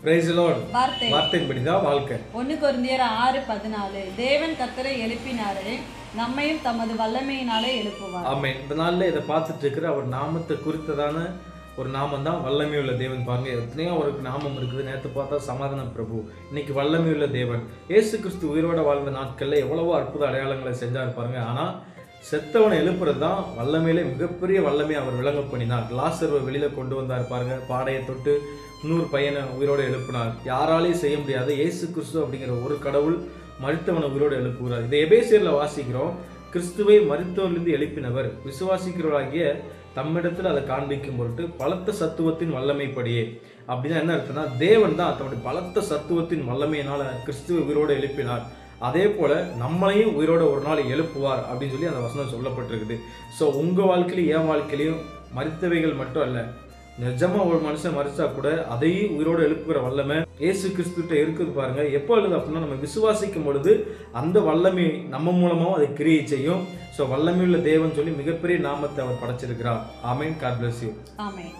Praise the Lord. வார்த்தை வார்த்தையின்படிதான் வாழ்க்கை. 1 கொரிந்தியர் 6:14 தேவன் கர்த்தரை எழுப்பினாரே நம்மையும் தமது வல்லமையினாலே எழுப்புவார். ஆமென். இந்த நாள்ல இதை பார்த்துட்டு இருக்கிற அவர் நாமத்தை குறித்ததான ஒரு நாமம் தான் வல்லமையுள்ள தேவன். பாருங்க, எத்தனையோ அவருக்கு நாமம் இருக்குது. நேற்று பார்த்தா சமாதான பிரபு, இன்னைக்கு வல்லமையுள்ள தேவன். இயேசு கிறிஸ்து உயிரோட வாழ்ந்த நாட்கள்ல எவ்வளவோ அற்புத அடையாளங்களை செஞ்சார் பாருங்க. ஆனா செத்தவனை எழுப்புறது தான் வல்லமையிலே மிகப்பெரிய வல்லமை அவர் விளங்க பண்ணினார். லாசர்வை வெளியில கொண்டு வந்தார் பாருங்க. பாடையை தொட்டு 100 பையனை உயிரோடு எழுப்பினார். யாராலையும் செய்ய முடியாது. இயேசு கிறிஸ்து அப்படிங்கிற ஒரு கடவுள் மரித்தவனை உயிரோடு எழுப்புகிறார். இதை எபேசியர்ல வாசிக்கிறோம். கிறிஸ்துவை மரித்தவரிலிருந்து எழுப்பினவர் விசுவாசிக்கிறவராகிய தம்மிடத்தில் அதை காண்பிக்கும் பொருட்டு பலத்த சத்துவத்தின் வல்லமைப்படியே. அப்படின்னா என்ன அர்த்தம்னா, தேவன் தான் தன்னுடைய பலத்த சத்துவத்தின் வல்லமையினால கிறிஸ்துவை உயிரோடு எழுப்பினார். அதே போல நம்மளையும் உயிரோட ஒரு நாள் எழுப்புவார் அப்படின்னு சொல்லி அந்த வசனம் சொல்லப்பட்டிருக்குது. ஸோ உங்க வாழ்க்கையிலும் என் வாழ்க்கையிலையும் மரித்தவைகள் மட்டும் அல்ல, நிஜமா ஒரு மனுஷன் மரிச்சா கூட அதையும் உயிரோடு எழுப்புகிற வல்லமை இயேசு கிறிஸ்துட்ட இருக்குது பாருங்க. எப்போ எழுது அப்படின்னா, நம்ம விசுவாசிக்கும் பொழுது அந்த வல்லமை நம்ம மூலமாகவும் அதை கிரியை செய்யும். ஸோ வல்லமையுள்ள தேவன் சொல்லி மிகப்பெரிய நாமத்தை அவர் படைச்சிருக்கிறார். Amen. God bless you. Amen.